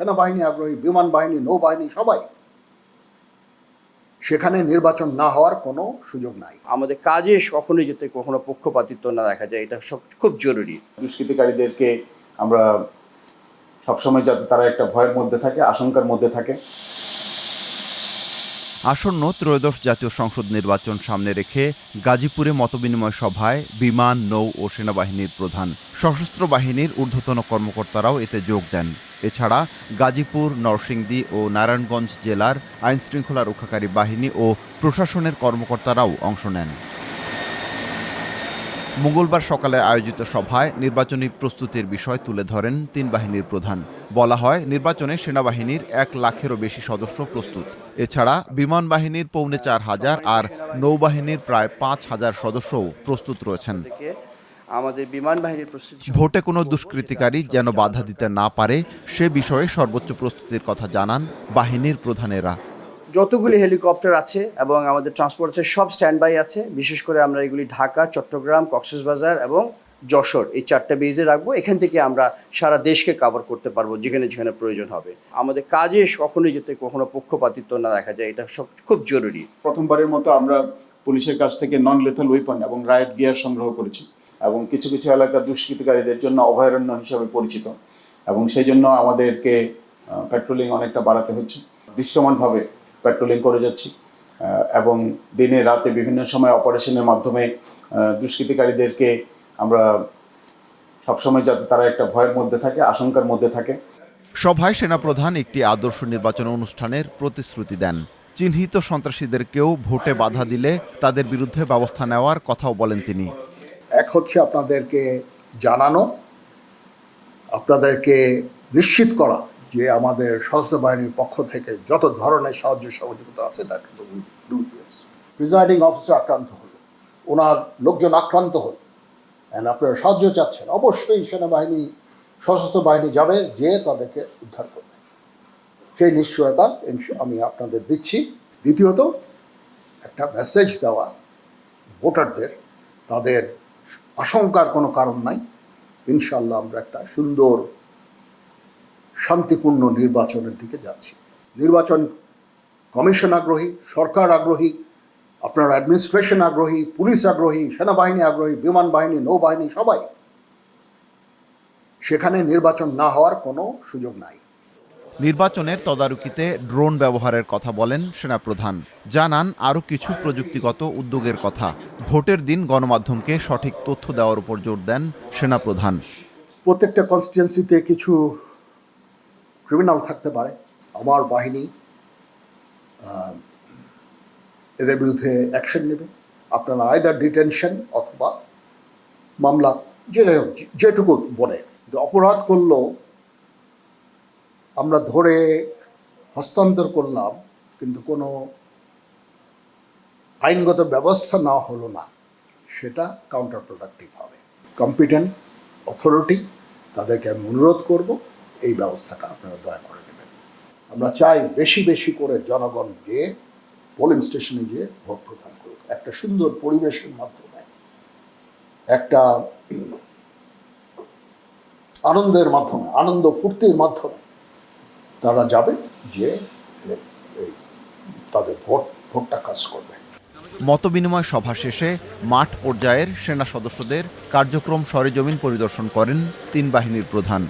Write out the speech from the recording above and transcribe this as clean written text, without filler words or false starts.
সেনাবাহিনী আগ্রহী, বিমান বাহিনী, নৌবাহিনী সবাই, সেখানে নির্বাচন না হওয়ার কোনো সুযোগ নাই। আমাদের কাজে কখনোই যাতে কখনো পক্ষপাতিত্ব না দেখা যায়, এটা খুব জরুরি। দুষ্কৃতিকারীদেরকে আমরা সবসময় যাতে তারা একটা ভয়ের মধ্যে থাকে, আশঙ্কার মধ্যে থাকে। আসন্ন ত্রয়োদশ জাতীয় সংসদ নির্বাচন সামনে রেখে গাজীপুরে মতবিনিময় সভায় বিমান, নৌ ও সেনাবাহিনীর প্রধান, সশস্ত্র বাহিনীর ঊর্ধ্বতন কর্মকর্তারাও এতে যোগ দেন। এছাড়া গাজীপুর, নরসিংদী ও নারায়ণগঞ্জ জেলার আইনশৃঙ্খলা রক্ষাকারী বাহিনী ও প্রশাসনের কর্মকর্তারাও অংশ নেন। মঙ্গলবার সকালে আয়োজিত সভায় নির্বাচনী প্রস্তুতির বিষয় তুলে ধরেন তিন বাহিনীর প্রধান। বলা হয়, নির্বাচনে সেনাবাহিনীর 1 লাখেরও বেশি সদস্য প্রস্তুত। এছাড়া বিমান বাহিনীর 4,500 আর নৌবাহিনীর প্রায় 5,000 সদস্যও প্রস্তুত রয়েছেন। আমাদের বিমান বাহিনীর প্রস্তুতি, ভোটে কোনো দুষ্কৃতিকারী যেন বাধা দিতে না পারে সে বিষয়ে সর্বোচ্চ প্রস্তুতির কথা জানান বাহিনীর প্রধানেরা। যতগুলি হেলিকপ্টার আছে এবং আমাদের ট্রান্সপোর্ট আছে, সব স্ট্যান্ড বাই আছে। বিশেষ করে আমরা এগুলি ঢাকা, চট্টগ্রাম, কক্সবাজার এবং যশোর, এই 4টা বেজে রাখবো। এখান থেকে আমরা সারা দেশকে কভার করতে পারবো যেখানে যেখানে প্রয়োজন হবে। আমাদের কাজে কখনোই যাতে কখনো পক্ষপাতিত্ব না দেখা যায়, এটা খুব জরুরি। প্রথমবারের মতো আমরা পুলিশের কাছ থেকে নন লেথাল ওয়েপন এবং রাইট গিয়ার সংগ্রহ করেছি, এবং কিছু কিছু এলাকা দুষ্কৃতিকারীদের জন্য অভয়ারণ্য হিসাবে পরিচিত, এবং সেই জন্য আমাদেরকে পেট্রোলিং অনেকটা বাড়াতে হচ্ছে। দৃশ্যমানভাবে পেট্রোলিং করে যাচ্ছি এবং দিনে রাতে বিভিন্ন সময় অপারেশনের মাধ্যমে দুষ্কৃতিকারীদেরকে আমরা সবসময় যাতে তারা একটা ভয়ের মধ্যে থাকে, আশঙ্কার মধ্যে থাকে। সভায় সেনাপ্রধান একটি আদর্শ নির্বাচন অনুষ্ঠানের প্রতিশ্রুতি দেন। চিহ্নিত সন্ত্রাসীদেরকেও ভোটে বাধা দিলে তাদের বিরুদ্ধে ব্যবস্থা নেওয়ার কথাও বলেন তিনি। এক হচ্ছে আপনাদেরকে জানানো, আপনাদেরকে নিশ্চিত করা যে আমাদের সশস্ত্র বাহিনীর পক্ষ থেকে যত ধরনের সাহায্য সহযোগিতা আছে তার প্রিজাইডিং অফিসার আক্রান্ত হলো, ওনার লোকজন আক্রান্ত হল, আপনারা সাহায্য চাচ্ছেন, অবশ্যই সেনাবাহিনী, সশস্ত্র বাহিনী যাবে, যে তাদেরকে উদ্ধার করবে। সেই নিশ্চয়তা আমি আপনাদের দিচ্ছি। দ্বিতীয়ত, একটা মেসেজ দেওয়া ভোটারদের, তাদের আশঙ্কার কোনো কারণ নাই। ইনশাল্লাহ আমরা একটা সুন্দর শান্তিপূর্ণ নির্বাচনের দিকে যাচ্ছি। নির্বাচন কমিশন আগ্রহী, সরকার আগ্রহী, আপনার অ্যাডমিনিস্ট্রেশন আগ্রহী, পুলিশ আগ্রহী, সেনাবাহিনী আগ্রহী, বিমান বাহিনী, নৌবাহিনী সবাই, সেখানে নির্বাচন না হওয়ার কোনো সুযোগ নাই। নির্বাচনের তদারকিতে ড্রোন ব্যবহারের কথা বলেন সেনাপ্রধান। জানান আরও কিছু প্রযুক্তিগত উদ্যোগের কথা। ভোটের দিন গণমাধ্যমকে সঠিক তথ্য দেওয়ার উপর জোর দেন সেনাপ্রধান। প্রত্যেকটা কনস্টিটুয়েন্সিতে কিছু ক্রিমিনাল থাকতে পারে, আমার বাহিনী এদের বিরুদ্ধে অ্যাকশন নেবে। আপনারা আইদার ডিটেনশন অথবা মামলা, যেটুকু বলে, অপরাধ করলো আমরা ধরে হস্তান্তর করলাম কিন্তু কোনো আইনগত ব্যবস্থা না হলো না, সেটা কাউন্টার প্রোডাক্টিভ হবে। কম্পিটেন্ট অথরিটি, তাদেরকে আমি অনুরোধ করব এই ব্যবস্থাটা আপনারা দয়া করে নেবেন। আমরা চাই বেশি বেশি করে জনগণ গিয়ে পোলিং স্টেশনে গিয়ে ভোট প্রদান করুক, একটা সুন্দর পরিবেশের মাধ্যমে, একটা আনন্দের মাধ্যমে, আনন্দ ফুর্তির মাধ্যমে তারা যাবে, যে তাদের ভোটটা কাজ করবে। মতবিনিময় সভা শেষে মাঠ পর্যায়ের সেনা সদস্যদের কার্যক্রম সরেজমিন পরিদর্শন করেন তিন বাহিনীর প্রধান।